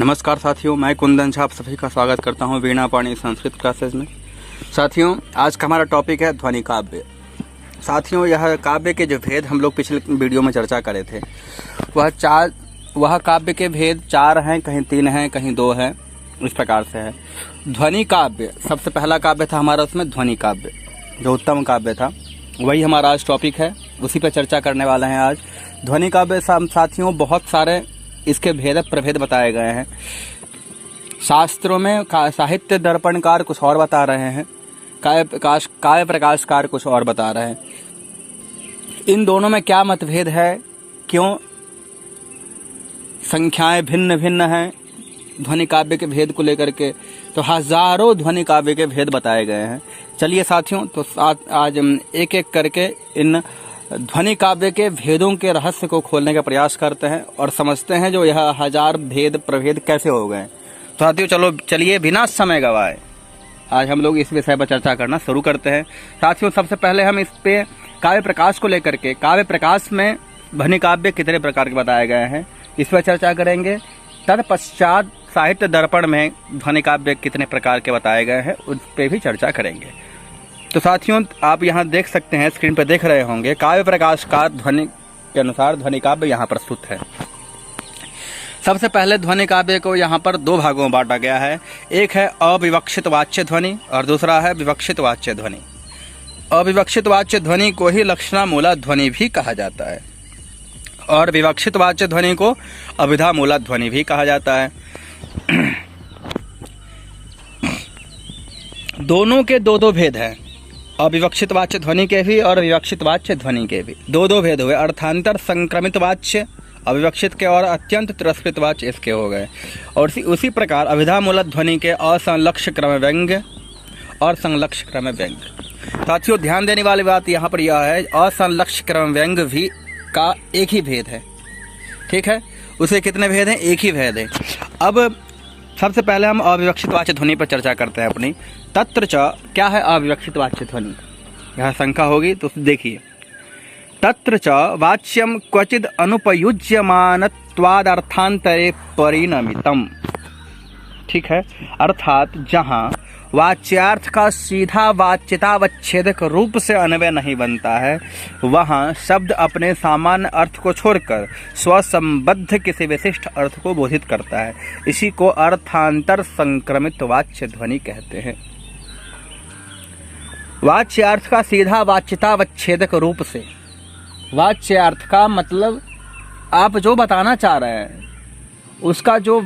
नमस्कार साथियों, मैं कुंदन झा आप सभी का स्वागत करता हूं वीणा पाणी संस्कृत क्लासेस में। साथियों, आज का हमारा टॉपिक है ध्वनि काव्य। साथियों, यह काव्य के जो भेद हम लोग पिछले वीडियो में चर्चा करे थे वह काव्य के भेद 4 हैं, कहीं 3 हैं, कहीं 2 हैं, इस प्रकार से है। ध्वनि काव्य सबसे पहला काव्य था हमारा, उसमें ध्वनि काव्य जो उत्तम काव्य था, वही हमारा आज टॉपिक है, उसी पर चर्चा करने वाले हैं आज। ध्वनि काव्य साथियों बहुत सारे इसके भेद प्रभेद बताए गए हैं। शास्त्रों में साहित्य दर्पणकार कुछ और बता रहे हैं, काव्य प्रकाशकार कुछ और बता रहे हैं। इन दोनों में क्या मतभेद है, क्यों संख्याएं भिन्न भिन्न हैं ध्वनि काव्य के भेद को लेकर के, तो हजारों ध्वनि काव्य के भेद बताए गए हैं। चलिए साथियों, तो आज एक एक करके इन ध्वनि काव्य के भेदों के रहस्य को खोलने का प्रयास करते हैं और समझते हैं जो यह 1000 भेद प्रभेद कैसे हो गए। तो साथियों चलिए बिना समय गवाए आज हम लोग इस विषय पर चर्चा करना शुरू करते हैं। साथियों, सबसे पहले हम इस पे काव्य प्रकाश को लेकर के, काव्य प्रकाश में ध्वनि काव्य कितने प्रकार के बताए गए हैं इस पर चर्चा करेंगे। तत्पश्चात साहित्य दर्पण में ध्वनि काव्य कितने प्रकार के बताए गए हैं उस पर भी चर्चा करेंगे। तो साथियों, आप यहाँ देख सकते हैं, स्क्रीन पर देख रहे होंगे, काव्य प्रकाशकार ध्वनि के अनुसार ध्वनि काव्य यहाँ प्रस्तुत है। सबसे पहले ध्वनि काव्य को यहाँ पर 2 भागों में बांटा गया है। एक है अविवक्षित वाच्य ध्वनि और दूसरा है विवक्षित वाच्य ध्वनि। अविवक्षित वाच्य ध्वनि को ही लक्षणामूला ध्वनि भी कहा जाता है और विवक्षित वाच्य ध्वनि को अभिधामूला ध्वनि भी कहा जाता है। दोनों के 2 भेद हैं, अविवक्षित वाच्य ध्वनि के भी और विवक्षित वाच्य ध्वनि के भी 2 भेद हुए। अर्थांतर संक्रमित वाच्य अविवक्षित के और अत्यंत तिरस्कृत वाच्य इसके हो गए। और उसी प्रकार अभिधामूलक ध्वनि के असंलक्ष्य क्रम व्यंग्य और संलक्ष्य क्रम व्यंग्य। साथियों, ध्यान देने वाली बात यहाँ पर यह है, असंलक्ष्य क्रम व्यंग्य भी का एक ही भेद है। ठीक है, उसे कितने भेद हैं? एक ही भेद है। अब सबसे पहले हम अविवक्षित वाच्य ध्वनि पर चर्चा करते हैं अपनी। तत्र च क्या है अविवक्षित वाच्य ध्वनि? यह शंका होगी तो देखिए, तत्र च वाच्यम क्वचिद अनुपयुज्यमानत्वादर्थांतरे परिणमितम। ठीक है, अर्थात जहाँ वाच्यार्थ का सीधा वाच्यतावच्छेदक रूप से अन्वय नहीं बनता है, वहाँ शब्द अपने सामान्य अर्थ को छोड़कर स्वसंबद्ध किसी विशिष्ट अर्थ को बोधित करता है। इसी को अर्थांतर संक्रमित वाच्य ध्वनि कहते हैं। वाच्यार्थ का सीधा वाच्यतावच्छेदक रूप से, वाच्यार्थ का मतलब आप जो बताना चाह रहे हैं उसका जो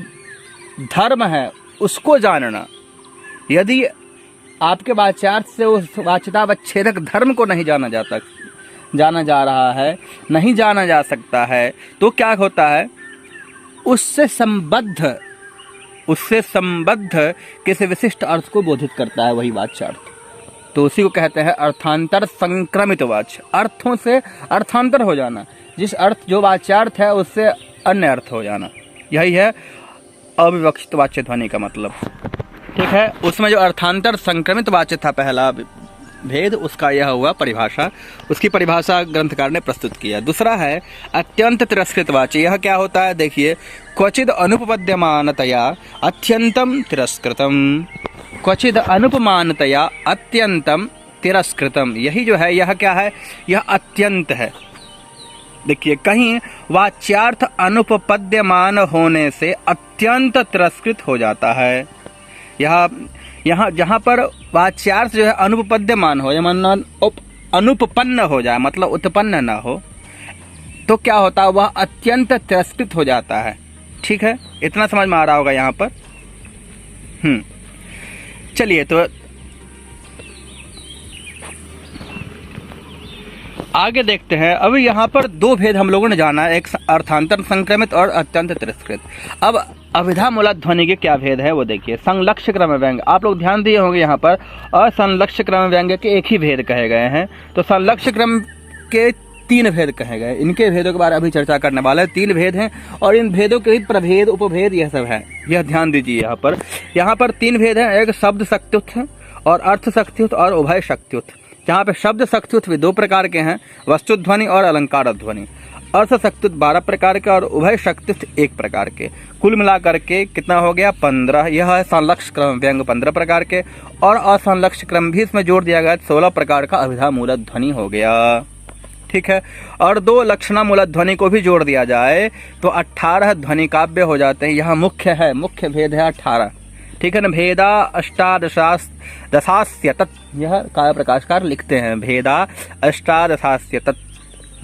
धर्म है उसको जानना। यदि आपके वाच्यार्थ से उस वाच्यतावच्छेदक धर्म को नहीं जाना जा रहा है, नहीं जाना जा सकता है, तो क्या होता है, उससे संबद्ध किसी विशिष्ट अर्थ को बोधित करता है वही वाच्यार्थ। तो उसी को कहते हैं अर्थांतर संक्रमित वाच्य। अर्थों से अर्थांतर हो जाना, जिस अर्थ जो वाच्यार्थ है उससे अन्य अर्थ हो जाना, यही है अविवक्षित वाच्य ध्वनि का मतलब। ठीक है, उसमें जो अर्थांतर संक्रमित वाच्य था पहला भेद, उसका यह हुआ परिभाषा। उसकी परिभाषा ग्रंथकार ने प्रस्तुत किया। दूसरा है अत्यंत तिरस्कृत वाच्य। यह क्या होता है? देखिए, क्वचिद अनुपपद्यमानतया अत्यंतम तिरस्कृतम, क्वचिद अनुपमानतया अत्यंतम तिरस्कृतम। यही जो है, यह क्या है? यह अत्यंत है। देखिए, कहीं वाच्यार्थ अनुपपद्यमान होने से अत्यंत तिरस्कृत हो जाता है। यहाँ जहाँ पर वाच्यार्थ जो है अनुपपद्यमान हो, अनुपपन्न हो जाए, मतलब उत्पन्न ना हो, तो क्या होता है? वह अत्यंत तिरस्कृत हो जाता है। ठीक है, इतना समझ में आ रहा होगा यहाँ पर। चलिए, तो आगे देखते हैं। अभी यहाँ पर 2 भेद हम लोगों ने जाना है, एक अर्थांतर संक्रमित और अत्यंत तिरस्कृत। अब अभिधामूलक ध्वनि के क्या भेद है वो देखिए। संलक्ष्य क्रम व्यंग्य, आप लोग ध्यान दिए होंगे, यहाँ पर असंलक्ष्य क्रम व्यंग्य के एक ही भेद कहे गए हैं। तो संलक्ष्य क्रम के 3 भेद कहे गए। इनके भेदों के बारे में अभी चर्चा करने वाला है। 3 भेद हैं और इन भेदों के ही प्रभेद उपभेद यह सब है, यह ध्यान दीजिए। यहाँ पर 3 भेद हैं, एक शब्द शक्त्युत्थ और अर्थ शक्त्युत्थ और उभय शक्त्युत्थ। जहाँ पे शब्द शक्त्युत्थ भी 2 प्रकार के हैं, वस्तु ध्वनि और अलंकार ध्वनि। अर्थ शक्तियुक्त 12 प्रकार के और उभय शक्तियुक्त 1 प्रकार के। कुल मिलाकर के कितना हो गया 15। यह है संलक्ष्य क्रम व्यंग 15 प्रकार के और असंलक्ष्य क्रम भी इसमें जोड़ दिया गया 16 प्रकार का अभिधा मूलक ध्वनि हो गया। ठीक है, और 2 लक्षणा मूलक ध्वनि को भी जोड़ दिया जाए तो 18 ध्वनि काव्य हो जाते हैं। यह मुख्य है, मुख्य भेद है 18। ठीक है ना, भेदा अष्टादशास्य तत्, यह काव्य प्रकाशकार लिखते हैं भेदा अष्टादशास्य तत्,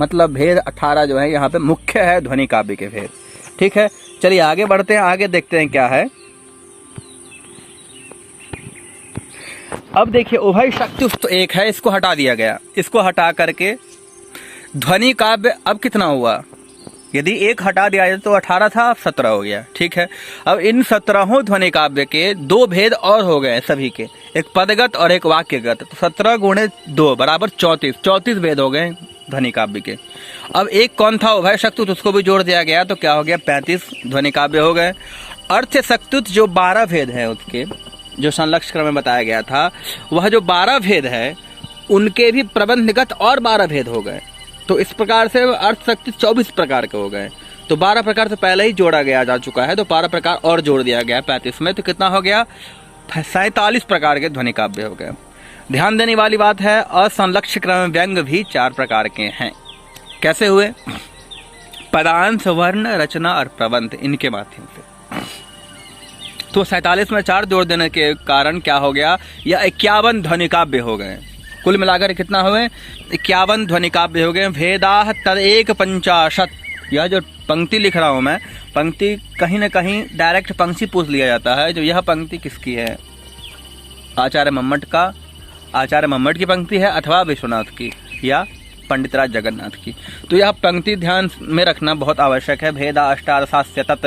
मतलब भेद 18 जो है यहाँ पे मुख्य है ध्वनि काव्य के भेद। ठीक है, चलिए आगे बढ़ते हैं, आगे देखते हैं क्या है। अब देखिए उभय शक्तियुक्त 1 है, इसको हटा दिया गया। इसको हटा करके ध्वनि काव्य अब कितना हुआ, यदि 1 हटा दिया जाए तो 18 था, अब 17 हो गया। ठीक है, अब इन 17 ध्वनि काव्य के 2 भेद और हो गए सभी के, एक पदगत और एक वाक्यगत। तो 17 गुणे 2 बराबर 34 भेद हो गए ध्वनि काव्य के। अब एक कौन था उभय शक्तियुक्त, उसको भी जोड़ दिया गया तो क्या हो गया 35 ध्वनि काव्य हो गए। अर्थ शक्तियुक्त जो 12 भेद हैं उसके, जो संलक्ष्य क्रम में बताया गया था, वह जो 12 भेद है उनके भी प्रबंधगत और 12 भेद हो गए। तो इस प्रकार से अर्थ शक्ति 24 प्रकार के हो गए। तो 12 प्रकार से पहले ही जोड़ा गया जा चुका है, तो 12 प्रकार और जोड़ दिया गया 35 में, तो कितना हो गया 47 प्रकार के ध्वनि काव्य हो गए। ध्यान देने वाली बात है असंलक्ष्य क्रम व्यंग भी 4 प्रकार के हैं। कैसे हुए, पदांश, वर्ण, रचना और प्रबंध, इनके माध्यम से। तो 47 में 4 जोड़ देने के कारण क्या हो गया, यह 51 ध्वनि काव्य हो गए। कुल मिलाकर कितना हुए 51 ध्वनि काव्य हो गए। भेदाः तदेक 50। यह जो पंक्ति लिख रहा हूं मैं, पंक्ति कहीं न कहीं डायरेक्ट पंक्ति पूछ लिया जाता है, जो यह पंक्ति किसकी है, आचार्य मम्मट का, आचार्य मम्मट की पंक्ति है अथवा विश्वनाथ की या पंडितराज जगन्नाथ की। तो यह पंक्ति ध्यान में रखना बहुत आवश्यक है। भेदा अष्टादशास्य तत्,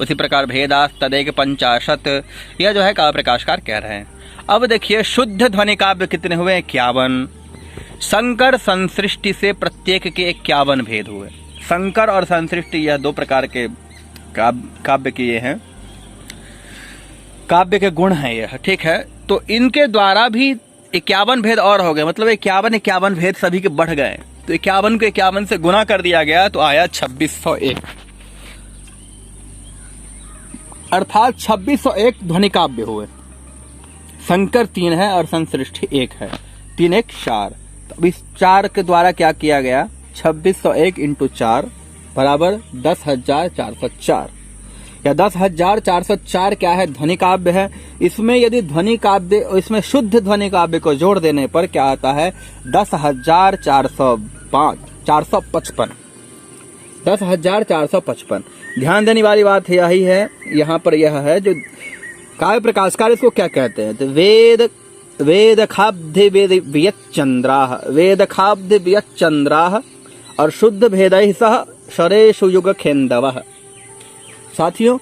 उसी प्रकार भेदा तदेक 50, यह जो है काव्य प्रकाशकार कह रहे हैं। अब देखिए शुद्ध ध्वनि काव्य कितने हुए 51। संकर संसृष्टि से प्रत्येक के 51 भेद हुए। संकर और संसृष्टि यह 2 प्रकार के काव्य के ये हैं, काव्य के गुण हैं यह। ठीक है, तो इनके द्वारा भी 51 भेद और हो गए, मतलब 51 भेद सभी के बढ़ गए। तो 51 को 51 से गुना कर दिया गया तो आया 2601, अर्थात 2601 ध्वनि काव्य हुए। संकर 3 है और संसृष्टि 1 है, 3 1 4। तो अब इस 4 के द्वारा क्या किया गया, 2601 इंटू 4 बराबर 10,404, या 10,404 क्या है ध्वनि काव्य है। इसमें यदि ध्वनि काव्य, इसमें शुद्ध ध्वनि काव्य को जोड़ देने पर क्या आता है 10,455, 10,455। ध्यान देने वाली बात यही है, यहाँ पर यह है जो काव्य प्रकाशकार इसको क्या कहते हैं, तो वेद खाब्धि वियच्चंद्राः, वेद खाब्धि वियच्चंद्राः और शुद्ध भेदैः सह शरेषु युग खेन्दवः। साथियों,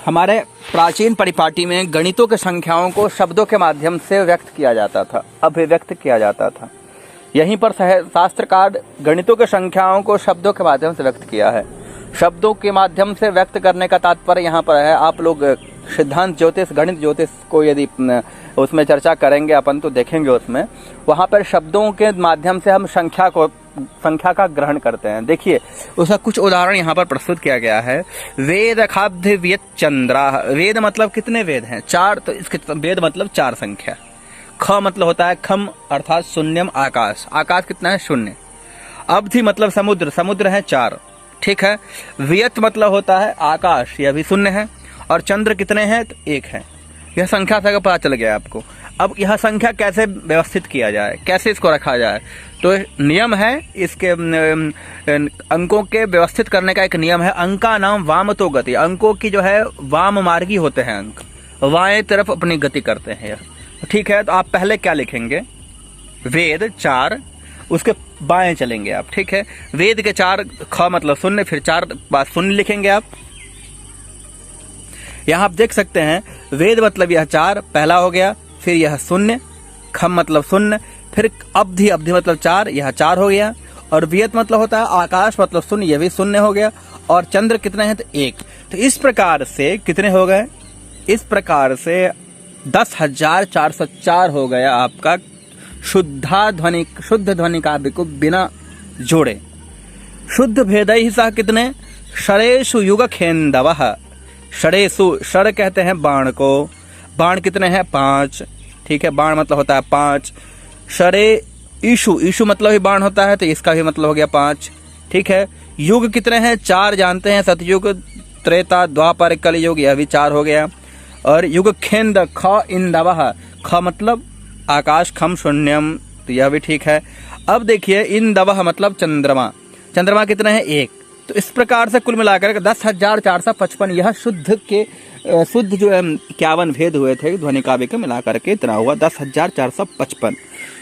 हमारे प्राचीन परिपाटी में गणितों के संख्याओं को शब्दों के माध्यम से व्यक्त किया जाता था, अभिव्यक्त किया जाता था। यहीं पर शास्त्रकार गणितों के संख्याओं को शब्दों के माध्यम से व्यक्त किया है। शब्दों के माध्यम से व्यक्त करने का तात्पर्य यहाँ पर है, आप लोग सिद्धांत ज्योतिष, गणित ज्योतिष को यदि उसमें चर्चा करेंगे अपन तो देखेंगे उसमें, वहाँ पर शब्दों के माध्यम से हम संख्या का ग्रहण करते हैं। देखिए उसका कुछ उदाहरण यहाँ पर प्रस्तुत किया गया है। वेद खाब्धि वियच्चंद्राः, वेद मतलब कितने वेद हैं 4, तो इसके वेद मतलब 4 संख्या। ख मतलब होता है खम अर्थात शून्यम आकाश, आकाश कितना है 0। अब्धि मतलब समुद्र, समुद्र है 4। ठीक है, वियत मतलब होता है आकाश, यह भी 0 है, और चंद्र कितने हैं तो 1 है। यह संख्या से पता चल गया आपको। अब यह संख्या कैसे व्यवस्थित किया जाए, कैसे इसको रखा जाए, तो नियम है इसके अंकों के व्यवस्थित करने का एक नियम है। अंका नाम वाम तो गति, अंकों की जो है वाम मार्गी होते हैं, अंक वाएं तरफ अपनी गति करते हैं। ठीक है, तो आप पहले क्या लिखेंगे, वेद 4, उसके बाएं चलेंगे आप। ठीक है, वेद के 4, ख मतलब 0, फिर 4 बाद 0 लिखेंगे आप। यहाँ आप देख सकते हैं वेद मतलब यह 4 पहला हो गया, फिर यह 0, खम मतलब 0, फिर अब्धि, अब्धि मतलब 4, यह 4 हो गया, और वियत मतलब होता है आकाश मतलब 0, यह भी 0 हो गया, और चंद्र कितने हैं तो 1। तो इस प्रकार से कितने हो गए, इस प्रकार से 10,404 हो गया आपका शुद्ध ध्वनि काव्य को बिना जोड़े। शुद्ध भेदै सह कितने, षडेषु युगखेन्दवः। षडेषु, षड कहते हैं बाण को, बाण कितने हैं 5, ठीक है, बाण मतलब होता है 5। षडे ईशु, ईशु मतलब ही बाण होता है, तो इसका भी मतलब हो गया 5, ठीक है। युग कितने हैं 4 जानते हैं, सतयुग, त्रेता, द्वापर, कलयुग, यह भी 4 हो गया। और युग खेन्द, ख इंदवः, ख मतलब आकाश, खम शून्यम, तो यह भी ठीक है। अब देखिए इंदवः मतलब चंद्रमा, चंद्रमा कितने हैं 1। तो इस प्रकार से कुल मिलाकर 10,455 यह शुद्ध जो 51 भेद हुए थे ध्वनि काव्य के मिलाकर के इतना हुआ 10,455।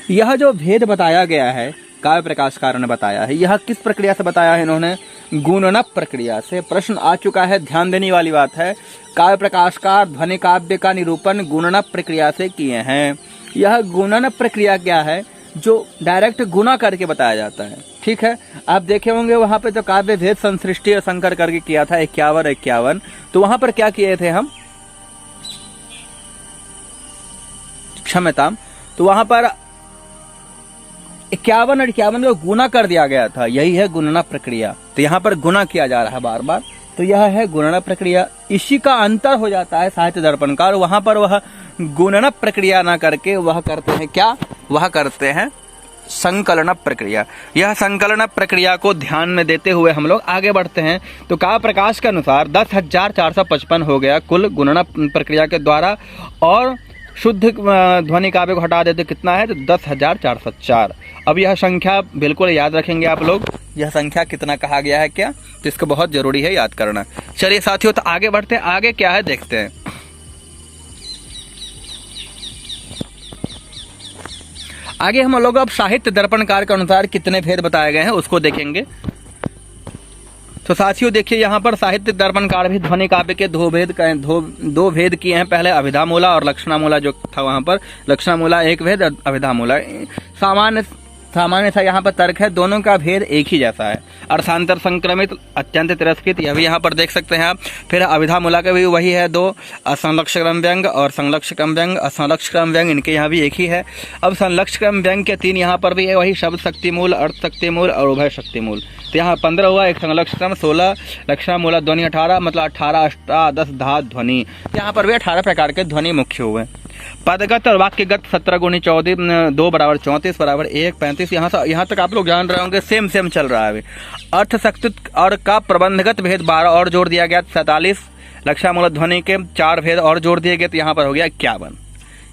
यह जो भेद बताया गया है काव्य प्रकाशकार ने बताया है, यह किस प्रक्रिया से बताया है इन्होंने, गुणन प्रक्रिया से। प्रश्न आ चुका है, ध्यान देने वाली बात है, काव्य प्रकाशकार ध्वनि काव्य का निरूपण गुणन प्रक्रिया से किए हैं। यह गुणन प्रक्रिया क्या है, जो डायरेक्ट गुना करके बताया जाता है, ठीक है। आप देखे होंगे वहां पे तो काव्य भेद संसृष्टि और संकर करके किया था 51, तो वहां पर क्या किए थे हम, क्षमता, तो वहां पर 51 और 51 को गुना कर दिया गया था, यही है गुणना प्रक्रिया। तो यहाँ पर गुना किया जा रहा है बार बार, तो यह है गुणना प्रक्रिया। इसी का अंतर हो जाता है साहित्य दर्पणकार, वहां पर वह गुणना प्रक्रिया ना करके वह करते हैं क्या, वह करते हैं संकलन प्रक्रिया। यह संकलन प्रक्रिया को ध्यान में देते हुए हम लोग आगे बढ़ते हैं। तो काव्य प्रकाश के अनुसार 10,455 हो गया कुल गुणना प्रक्रिया के द्वारा, और शुद्ध ध्वनि काव्य को हटा देते कितना है, तो 10,404। अब यह संख्या बिल्कुल याद रखेंगे आप लोग, यह संख्या कितना कहा गया है क्या, तो इसको बहुत जरूरी है याद करना। चलिए साथियों, तो आगे बढ़ते हैं, आगे क्या है देखते हैं। आगे हम लोग अब साहित्य दर्पणकार के अनुसार कितने भेद बताए गए हैं उसको देखेंगे। तो साथियों देखिए, यहाँ पर साहित्य दर्पणकार भी ध्वनि काव्य के दो भेद किए हैं। पहले अभिधामूला और लक्षणामूला जो था, वहां पर लक्षणामूला एक भेद, अभिधामूला सामान्य सा यहाँ पर तर्क है, दोनों का भेद एक ही जैसा है। अर्थांतर संक्रमित, अत्यंत तिरस्कृत, यह भी यहाँ पर देख सकते हैं आप। फिर अभिधामूला का भी वही है, 2 असंलक्ष क्रम व्यंग और संलक्ष क्रम व्यंग, असंलक्ष क्रम व्यंग इनके यहाँ भी एक ही है। अब संलक्ष क्रम व्यंग के 3 यहाँ पर भी है, वही शब्द शक्ति मूल, अर्थ शक्ति मूल और उभय शक्ति मूल। तो यहाँ 15 हुआ, एक संलक्ष क्रम, 16 लक्षणामूला ध्वनि, 18 मतलब 18 अष्टादश धातु ध्वनि। यहाँ पर भी 18 प्रकार के ध्वनि मुख्य हुए। पदगत और वाक्यगत 17 गुणी 14, 2 बराबर 34 बराबर 1 35, यहाँ तक आप लोग जान रहे होंगे, सेम चल रहा है। अर्थ शक्ति और का प्रबंधगत भेद 12 और जोड़ दिया गया 47, लक्षणामूलक ध्वनि के 4 भेद और जोड़ दिए गए, तो यहाँ पर हो गया 51।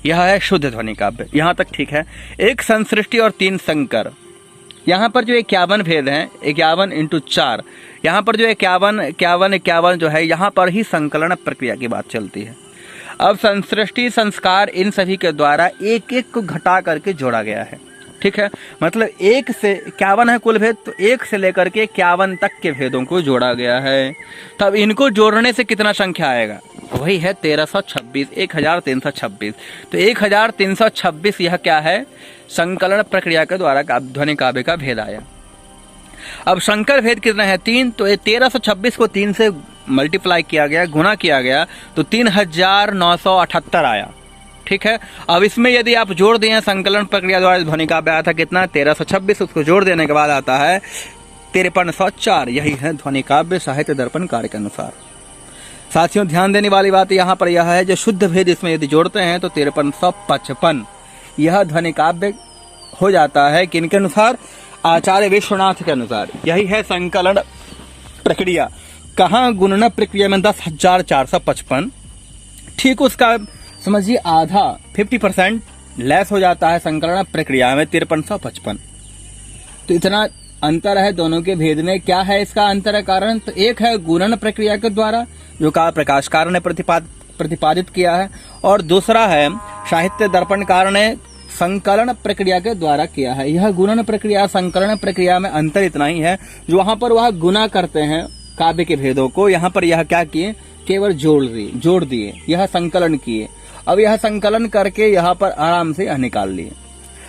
यह है शुद्ध ध्वनि काव्य, यहाँ तक ठीक है। एक संसृष्टि और 3 संकर, यहाँ पर जो 51 भेद हैं, 51 × 4, यहाँ पर जो 51 जो है, यहाँ पर ही संकलन प्रक्रिया की बात चलती है। अब संसृष्टि संस्कार इन सभी के द्वारा एक एक को घटा करके जोड़ा गया है, ठीक है। मतलब 1 से 51 है कुल भेद, तो 1 से लेकर के 51 तक के भेदों को जोड़ा गया है। तब इनको जोड़ने से कितना संख्या आएगा, वही है 1326, 1326। तो 1326 यह क्या है, संकलन प्रक्रिया के द्वारा ध्वनि काव्य का भेद आया। अब संकर भेद कितना है 3, तो 1326 को 3 से मल्टीप्लाई किया गया, गुना किया गया, तो 3978 आया, ठीक है। अब इसमें यदि आप जोड़ दिए संकलन प्रक्रिया द्वारा ध्वनि काव्य आया था कितना 1326, उसको जोड़ देने के बाद आता है 5304। यही है ध्वनि काव्य साहित्य दर्पणकार के अनुसार। साथियों ध्यान देने वाली बात यहाँ पर यह है, जो शुद्ध भेद इसमें यदि जोड़ते हैं तो 5355 यह ध्वनि काव्य हो जाता है। किनके अनुसार, आचार्य विश्वनाथ के अनुसार। यही है संकलन प्रक्रिया। कहाँ, गुणना प्रक्रिया में 10,455, ठीक उसका समझिए आधा 50% लेस हो जाता है संकलन प्रक्रिया में 5355। तो इतना अंतर है दोनों के भेद में। क्या है इसका अंतर कारण, तो एक है गुणन प्रक्रिया के द्वारा जो काव्य प्रकाशकार ने प्रतिपादित किया है, और दूसरा है साहित्य दर्पणकार ने संकलन प्रक्रिया के द्वारा किया है। यह गुणन प्रक्रिया संकलन प्रक्रिया में अंतर इतना ही है, जो वहां पर वह गुना करते हैं काव्य के भेदों को, यहाँ पर यह क्या किए, केवल जोड़ दिए, यह संकलन किए। अब यह संकलन करके यहाँ पर आराम से यह निकाल लिए।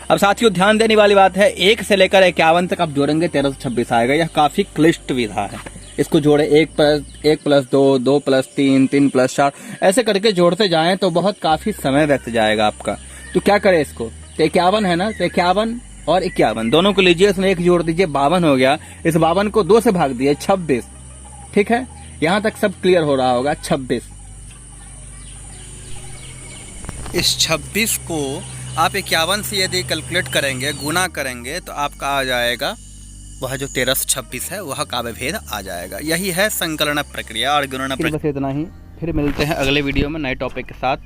अब साथियों ध्यान देने वाली बात है, 1 से लेकर 51 तक आप जोड़ेंगे 1326 आएगा। यह काफी क्लिष्ट विधा है, इसको जोड़े 1 + 2, 2 + 3, 3 + 4, ऐसे करके जोड़ते जाएं तो बहुत काफी समय व्यक्त जाएगा आपका। तो क्या करें इसको, तो 51 है ना, तो 51 और 51, दोनों को लीजिए, इसमें 1 जोड़ दीजिए, 52 हो गया। इस 52 को 2 से भाग दिए, 26। ठीक है, यहां तक सब क्लियर हो रहा होगा। 26, इस 26 को आप 51 से यदि कैलकुलेट करेंगे, गुना करेंगे, तो आपका आ जाएगा वह जो 1326 है, वह काव्य भेद आ जाएगा। यही है संकलन प्रक्रिया और गुणन प्रक्रिया। बस इतना ही, फिर मिलते हैं अगले वीडियो में नए टॉपिक के साथ।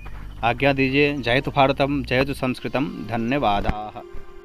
आज्ञा दीजिए। जय तो भारतम, जय तो संस्कृतम, धन्यवाद।